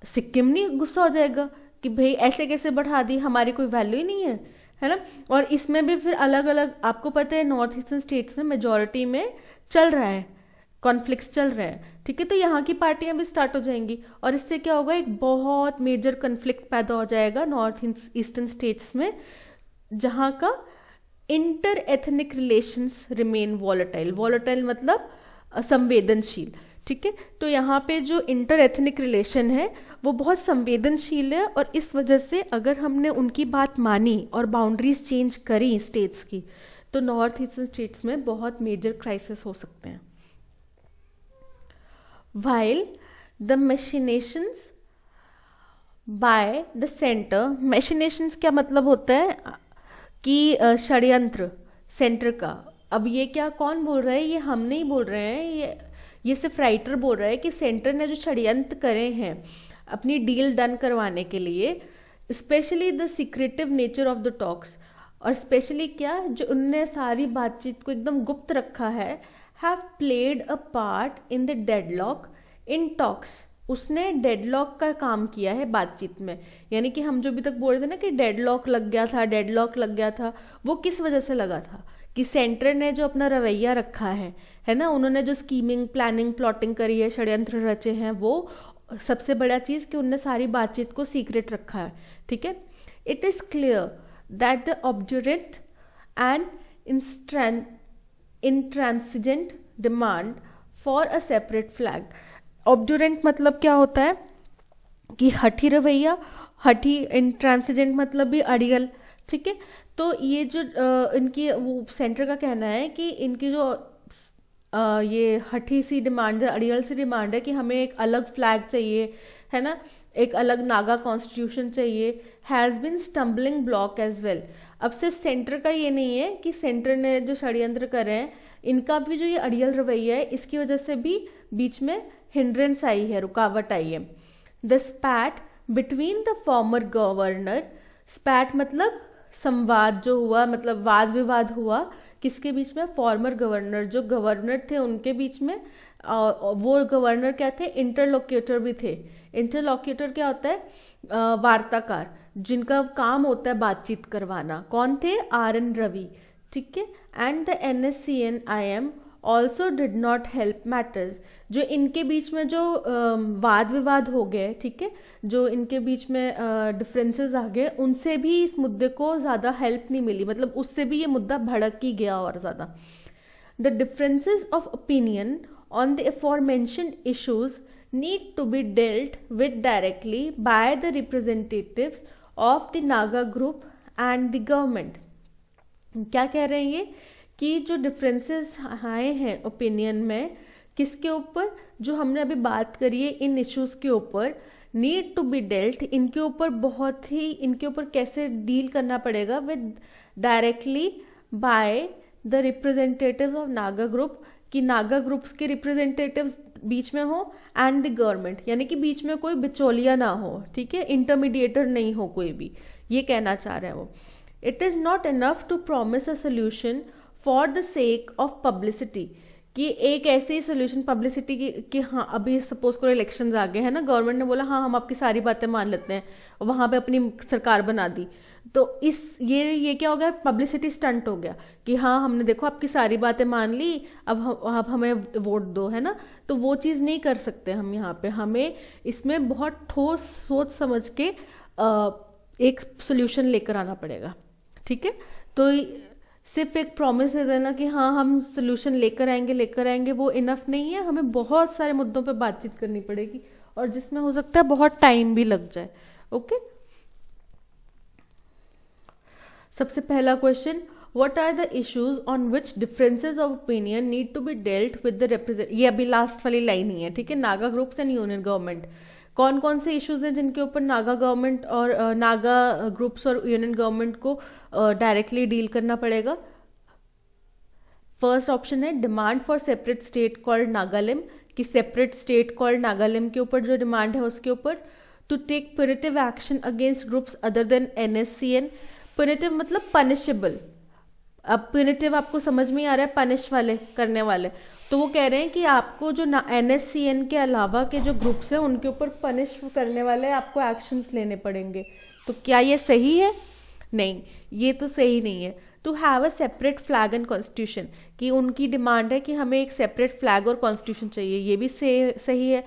सिक्किम नहीं गुस्सा हो जाएगा कि भाई ऐसे कैसे बढ़ा दी, हमारी कोई वैल्यू ही नहीं है ना। और इसमें भी फिर अलग अलग, आपको पता है नॉर्थ ईस्टर्न स्टेट्स में मेजॉरिटी में चल रहा है, कॉन्फ्लिक्ट्स चल रहे हैं, ठीक है। तो यहाँ की पार्टियां भी स्टार्ट हो जाएंगी और इससे क्या होगा, एक बहुत मेजर कन्फ्लिक्ट पैदा हो जाएगा नॉर्थ ईस्टर्न स्टेट्स में, जहाँ का inter ethnic relations remain volatile. Volatile मतलब संवेदनशील, ठीक है। तो यहाँ पे जो इंटर एथनिक रिलेशन है वो बहुत संवेदनशील है, और इस वजह से अगर हमने उनकी बात मानी और बाउंड्रीज चेंज करी स्टेट्स की, तो नॉर्थ ईस्टर्न स्टेट्स में बहुत मेजर क्राइसिस हो सकते हैं। While the machinations by the center, machinations क्या मतलब होता है कि षड्यंत्र सेंटर का। अब ये क्या, कौन बोल रहा है, ये हम नहीं बोल रहे हैं, ये सिर्फ राइटर बोल रहा है कि सेंटर ने जो षड्यंत्र करे हैं अपनी डील डन करवाने के लिए, specially the secretive nature of the talks, और स्पेशली क्या, जो उनने सारी बातचीत को एकदम गुप्त रखा है, have played a part in the deadlock in talks. उसने डेडलॉक का काम किया है बातचीत में, यानी कि हम जो अभी तक बोल रहे थे ना कि डेडलॉक लग गया था, डेडलॉक लग गया था, वो किस वजह से लगा था कि सेंटर ने जो अपना रवैया रखा है ना, उन्होंने जो स्कीमिंग, प्लानिंग, प्लॉटिंग करी है, षड्यंत्र रचे हैं, वो सबसे बड़ा चीज़ कि उनने सारी बातचीत को सीक्रेट रखा है, ठीक है। It is clear that the obdurate and intransigent demand for a separate flag. Obdurate मतलब क्या होता है कि हठी रवैया, हठी, इंट्रांसिजेंट मतलब भी अड़ियल, ठीक है। तो ये जो इनकी वो सेंटर का कहना है कि इनकी जो ये हठी सी डिमांड है, अड़ियल सी डिमांड है कि हमें एक अलग फ्लैग चाहिए, है ना, एक अलग नागा कॉन्स्टिट्यूशन चाहिए, has been stumbling block as well. अब सिर्फ सेंटर का ये नहीं है कि सेंटर ने जो षड्यंत्र करे हैं इनका भी जो ये अड़ियल रवैया है इसकी वजह से भी बीच में हिंड्रेंस आई है, रुकावट आई है। The spat between the former governor, spat मतलब संवाद जो हुआ, मतलब वाद विवाद हुआ किसके बीच में, फॉर्मर गवर्नर, जो गवर्नर थे उनके बीच में। वो गवर्नर क्या थे, इंटरलोक्यूटर भी थे। इंटरलोक्यूटर क्या होता है, वार्ताकार, जिनका काम होता है बातचीत करवाना। कौन थे, आर एन रवि, ठीक है। And the NSCN-IM also did not help matters, जो इनके बीच में जो वाद विवाद हो गए, ठीक है, जो इनके बीच में डिफरेंसेस आ गए, उनसे भी इस मुद्दे को ज़्यादा हेल्प नहीं मिली, मतलब उससे भी ये मुद्दा भड़क ही गया और ज़्यादा। The differences of opinion on the aforementioned issues need to be dealt with directly by the representatives of the Naga group and the government। क्या कह रहे हैं ये, कि जो डिफरेंसेस आए हैं ओपिनियन में किसके ऊपर, जो हमने अभी बात करी है इन इश्यूज के ऊपर, नीड टू बी डेल्ट, इनके ऊपर बहुत ही, इनके ऊपर कैसे डील करना पड़ेगा, with directly by the representatives of Naga group, कि नागा ग्रुप्स के रिप्रेजेंटेटिव्स बीच में हो, एंड द गवर्नमेंट, यानी कि बीच में कोई बिचौलिया ना हो, ठीक है, इंटरमीडिएटर नहीं हो कोई भी, ये कहना चाह रहे हैं वो। It is not enough to promise a solution for the sake of publicity, कि एक ऐसे ही सोल्यूशन पब्लिसिटी की कि हाँ अभी सपोज करो इलेक्शंस आ गए हैं ना, गवर्नमेंट ने बोला हाँ हम आपकी सारी बातें मान लेते हैं, वहाँ पे अपनी सरकार बना दी, तो इस ये क्या हो गया, पब्लिसिटी स्टंट हो गया कि हाँ हमने देखो आपकी सारी बातें मान ली, अब हमें वोट दो, है ना। तो वो चीज़ नहीं कर सकते हम यहाँ पे, हमें इसमें बहुत ठोस सोच समझ के एक सोल्यूशन लेकर आना पड़ेगा, ठीक है। तो सिर्फ एक प्रॉमिस दे देना कि हाँ हम सोल्यूशन लेकर आएंगे वो इनफ नहीं है, हमें बहुत सारे मुद्दों पे बातचीत करनी पड़ेगी, और जिसमें हो सकता है बहुत टाइम भी लग जाए। ओके, सबसे पहला question, what are the issues on which differences of opinion need to be dealt with the represent, ये अभी लास्ट वाली लाइन ही है, ठीक है। Naga groups and union government, कौन कौन से इश्यूज हैं जिनके ऊपर नागा गवर्नमेंट और नागा ग्रुप्स और यूनियन गवर्नमेंट को डायरेक्टली डील करना पड़ेगा। फर्स्ट ऑप्शन है demand for separate state called Nagalim, कि सेपरेट स्टेट कॉल्ड नागालिम के ऊपर जो डिमांड है उसके ऊपर। To take punitive action against groups other than NSCN, punitive मतलब पनिशेबल, अब प्यूनिटिव आपको समझ में ही आ रहा है, पनिश वाले, करने वाले, तो वो कह रहे हैं कि आपको जो NSCN के अलावा के जो ग्रुप्स हैं उनके ऊपर पनिश करने वाले आपको एक्शंस लेने पड़ेंगे। तो क्या ये सही है, नहीं, ये तो सही नहीं है। To have a separate flag and constitution, कि उनकी डिमांड है कि हमें एक सेपरेट फ्लैग और कॉन्स्टिट्यूशन चाहिए, ये भी सही है।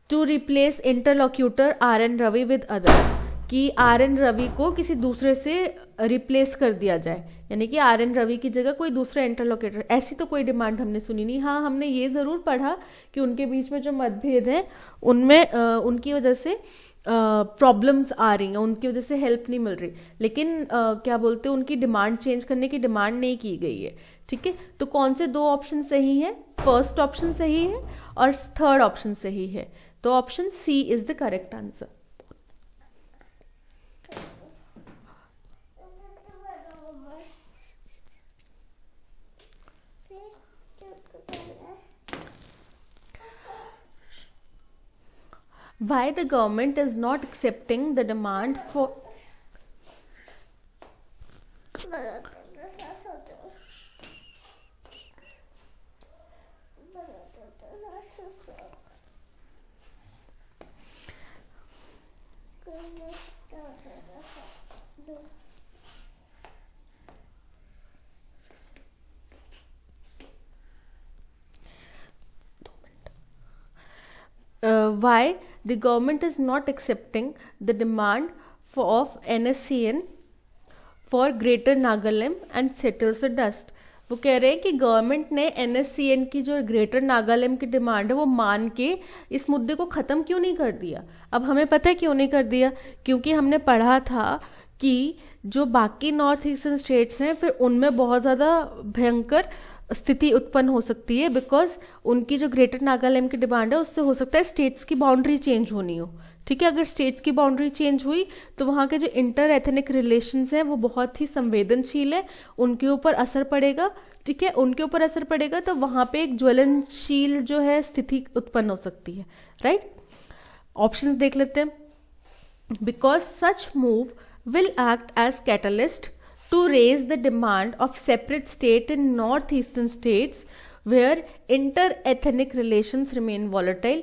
To replace interlocutor RN Ravi with other, कि RN रवि को किसी दूसरे से रिप्लेस कर दिया जाए, यानी कि RN रवि की जगह कोई दूसरा इंटरलोकेटर। ऐसी तो कोई डिमांड हमने सुनी नहीं। हाँ, हमने ये ज़रूर पढ़ा कि उनके बीच में जो मतभेद हैं उनमें उनकी वजह से प्रॉब्लम्स आ रही हैं, उनकी वजह से हेल्प नहीं मिल रही, लेकिन क्या बोलते हैं, उनकी डिमांड चेंज करने की डिमांड नहीं की गई है, ठीक है। तो कौन से दो ऑप्शन सही है, फर्स्ट ऑप्शन सही है और थर्ड ऑप्शन सही है, तो option C is the correct answer. Why the government is not accepting the demand for why the government is not accepting the demand of NSCN for Greater Nagaland and settles the dust। वो कह रहे हैं कि गवर्नमेंट ने NSCN की जो ग्रेटर नागालैंड की डिमांड है वो मान के इस मुद्दे को ख़त्म क्यों नहीं कर दिया। अब हमें पता है क्यों नहीं कर दिया, क्योंकि हमने पढ़ा था कि जो बाकी नॉर्थ ईस्टर्न स्टेट्स हैं फिर उनमें बहुत ज़्यादा भयंकर स्थिति उत्पन्न हो सकती है, बिकॉज उनकी जो ग्रेटर नागालैंड की डिमांड है उससे हो सकता है स्टेट्स की बाउंड्री चेंज होनी हो, ठीक है। अगर स्टेट्स की बाउंड्री चेंज हुई तो वहाँ के जो इंटर एथनिक रिलेशंस हैं वो बहुत ही संवेदनशील है, उनके ऊपर असर पड़ेगा। ठीक है, उनके ऊपर असर पड़ेगा तो वहाँ पे एक ज्वलनशील जो है स्थिति उत्पन्न हो सकती है। राइट, ऑप्शंस देख लेते हैं। Because such move will act as catalyst to raise the demand of separate state in northeastern states where inter-ethnic relations remain volatile।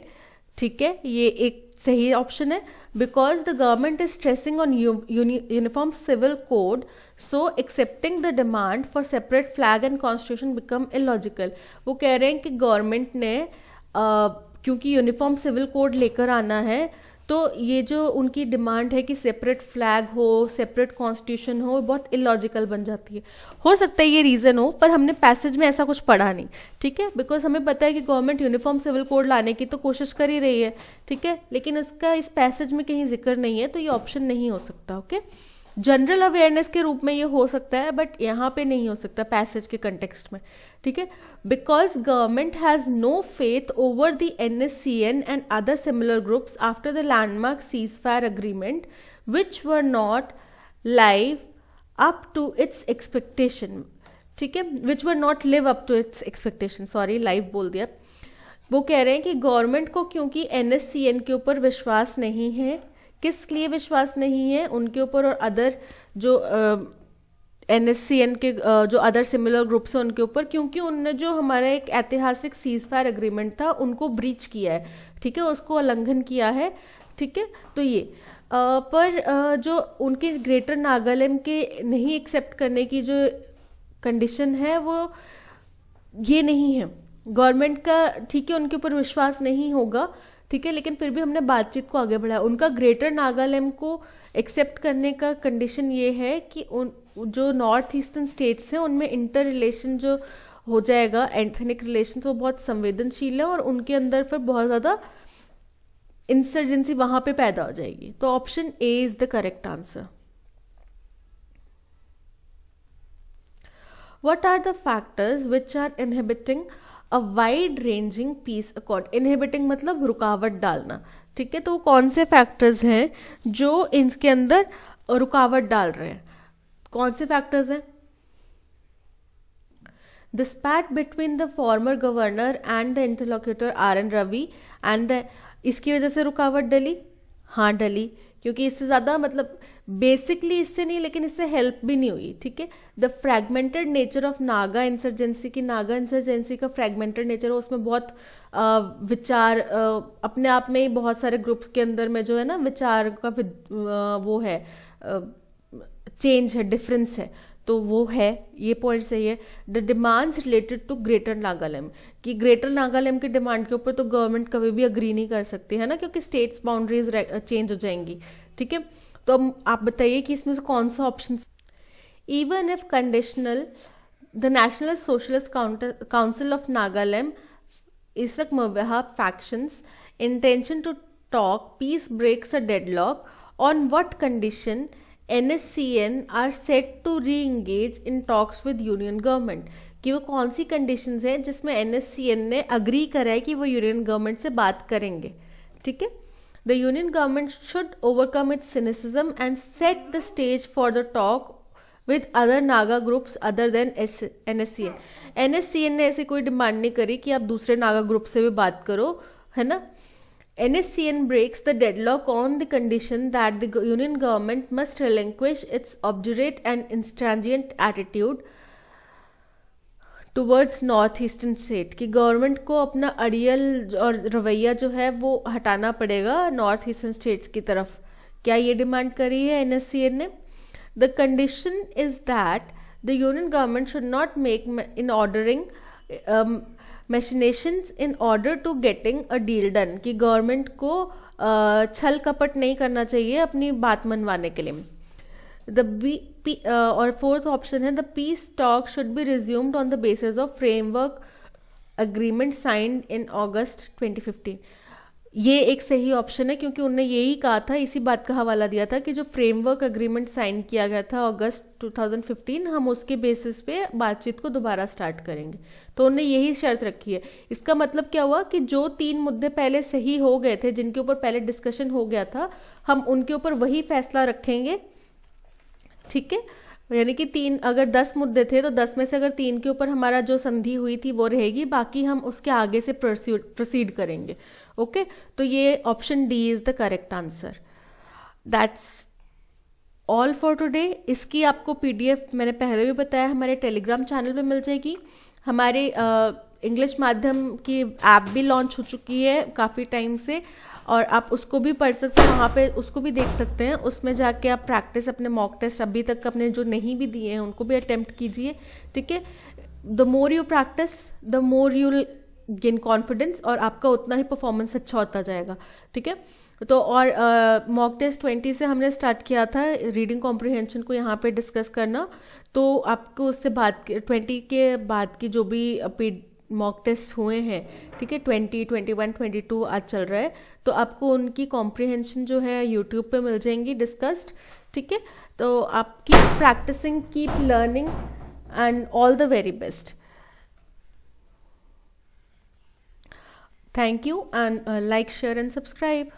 ठीक है, ये एक सही ऑप्शन है। Because the government is stressing on uniform civil code so accepting the demand for separate flag and constitution become illogical. वो कह रहे हैं कि गवर्नमेंट ने क्योंकि यूनिफॉर्म सिविल कोड लेकर आना है तो ये जो उनकी डिमांड है कि सेपरेट फ्लैग हो, सेपरेट कॉन्स्टिट्यूशन हो, बहुत इलॉजिकल बन जाती है। हो सकता है ये रीज़न हो, पर हमने पैसेज में ऐसा कुछ पढ़ा नहीं। ठीक है, बिकॉज हमें पता है कि गवर्नमेंट यूनिफॉर्म सिविल कोड लाने की तो कोशिश कर ही रही है। ठीक है, लेकिन इसका इस पैसेज में कहीं जिक्र नहीं है, तो ये ऑप्शन नहीं हो सकता। ओके, जनरल अवेयरनेस के रूप में ये हो सकता है, बट यहाँ पे नहीं हो सकता पैसेज के कंटेक्स्ट में। ठीक है, because government has no faith over the NSCN and other similar groups after the landmark ceasefire agreement which were not live up to its expectation. ठीक है, which were not live up to its expectation, sorry live बोल दिया। वो कह रहे हैं कि गवर्नमेंट को क्योंकि NSCN के ऊपर विश्वास नहीं है। किस लिए विश्वास नहीं है? उनके ऊपर और अदर जो NSCN के जो अदर सिमिलर ग्रुप्स हैं उनके ऊपर, क्योंकि उनने जो हमारा एक ऐतिहासिक सीज फायर एग्रीमेंट था उनको ब्रीच किया है। ठीक है, उसको उल्लंघन किया है। ठीक है, तो ये पर जो उनके ग्रेटर नागालैंड के नहीं एक्सेप्ट करने की जो कंडीशन है वो ये नहीं है गवर्नमेंट का। ठीक है, उनके ऊपर विश्वास नहीं होगा। ठीक है, लेकिन फिर भी हमने बातचीत को आगे बढ़ाया। उनका ग्रेटर नागालैंड को एक्सेप्ट करने का कंडीशन ये है कि उन जो नॉर्थ ईस्टर्न स्टेट्स हैं उनमें इंटर रिलेशन जो हो जाएगा, एथनिक रिलेशन, वो बहुत संवेदनशील है और उनके अंदर फिर बहुत ज़्यादा इंसर्जेंसी वहाँ पे पैदा हो जाएगी। तो option A is the correct answer. What are the factors which are inhibiting a wide ranging peace accord? Inhibiting मतलब रुकावट डालना। ठीक है, तो कौन से फैक्टर्स हैं जो इनके अंदर रुकावट डाल रहे हैं? कौन से फैक्टर्स हैं? The spat between the former governor and the interlocutor RN Ravi and the इसकी वजह से रुकावट डली। हाँ डली, क्योंकि इससे ज़्यादा मतलब बेसिकली इससे नहीं, लेकिन इससे हेल्प भी नहीं हुई। ठीक है, the fragmented nature of Naga insurgency की, नागा इंसर्जेंसी का फ्रैगमेंटेड नेचर है, उसमें बहुत विचार अपने आप में ही बहुत सारे ग्रुप्स के अंदर में जो है ना विचार का वो है, चेंज है, डिफरेंस है, तो वो है, ये पॉइंट सही है। The demands related to greater Nagaland कि ग्रेटर नागालैंड की डिमांड के ऊपर तो गवर्नमेंट कभी भी अग्री नहीं कर सकती है ना, क्योंकि स्टेट्स बाउंड्रीज चेंज हो जाएंगी। ठीक है, तो अब आप बताइए कि इसमें से कौन सा option. Even if conditional the National Socialist Council of Nagaland Isak Muivah factions intention to talk peace breaks a deadlock on what condition NSCN are set to re-engage in talks with union government। कि वो कौन सी कंडीशंस हैं जिसमें NSCN ने अग्री करा है कि वो यूनियन गवर्नमेंट से बात करेंगे। ठीक है, the union government should overcome it's cynicism and set the stage for the talk with other Naga groups other than NSCN। NSCN ने ऐसी कोई डिमांड नहीं करी कि आप दूसरे नागा ग्रुप से भी बात करो, है ना। NSCN breaks the deadlock on the condition that the union government must relinquish its obdurate and intransigent attitude towards northeastern state। कि गवर्नमेंट को अपना अड़ियल और रवैया जो है वो हटाना पड़ेगा नॉर्थ ईस्टर्न स्टेट्स की तरफ। क्या ये डिमांड करी है NSCN ने? The condition is that the union government should not make in ordering machinations in order to getting a deal done। कि गवर्नमेंट को छल कपट नहीं करना चाहिए अपनी बात मनवाने के लिए। और फोर्थ ऑप्शन है the peace talk should be resumed on the basis of framework agreement signed in August 2015। ये एक सही ऑप्शन है, क्योंकि उन्होंने यही कहा था, इसी बात का हवाला दिया था कि जो फ्रेमवर्क अग्रीमेंट साइन किया गया था अगस्त 2015, हम उसके बेसिस पे बातचीत को दोबारा स्टार्ट करेंगे। तो उन्होंने यही शर्त रखी है। इसका मतलब क्या हुआ कि जो 3 मुद्दे पहले सही हो गए थे, जिनके ऊपर पहले डिस्कशन हो गया था, हम उनके ऊपर वही फैसला रखेंगे। ठीक है, यानी कि 3, अगर 10 मुद्दे थे तो 10 में से अगर 3 के ऊपर हमारा जो संधि हुई थी वो रहेगी, बाकी हम उसके आगे से प्रोसीड करेंगे। ओके, तो ये option D is the correct answer. That's all for today. इसकी आपको पीडीएफ मैंने पहले भी बताया हमारे टेलीग्राम चैनल पे मिल जाएगी। हमारे इंग्लिश माध्यम की ऐप भी लॉन्च हो चुकी है काफ़ी टाइम से, और आप उसको भी पढ़ सकते हैं, वहाँ पे उसको भी देख सकते हैं। उसमें जाके आप प्रैक्टिस, अपने मॉक टेस्ट अभी तक अपने जो नहीं भी दिए हैं उनको भी अटेम्प्ट कीजिए। ठीक है, the more you practice the more you gain confidence, और आपका उतना ही परफॉर्मेंस अच्छा होता जाएगा। ठीक है, तो और मॉक टेस्ट 20 से हमने स्टार्ट किया था रीडिंग कॉम्प्रिहेंशन को यहाँ पे डिस्कस करना। तो आपको उससे बाद 20 के बाद की जो भी मॉक टेस्ट हुए हैं, ठीक है, 20, 21, 22 आज चल रहा है, तो आपको उनकी कॉम्प्रिहेंशन जो है यूट्यूब पे मिल जाएंगी डिस्कस्ड। ठीक है, तो आप keep practicing, keep learning, and all the very best. Thank you, and like, share and subscribe.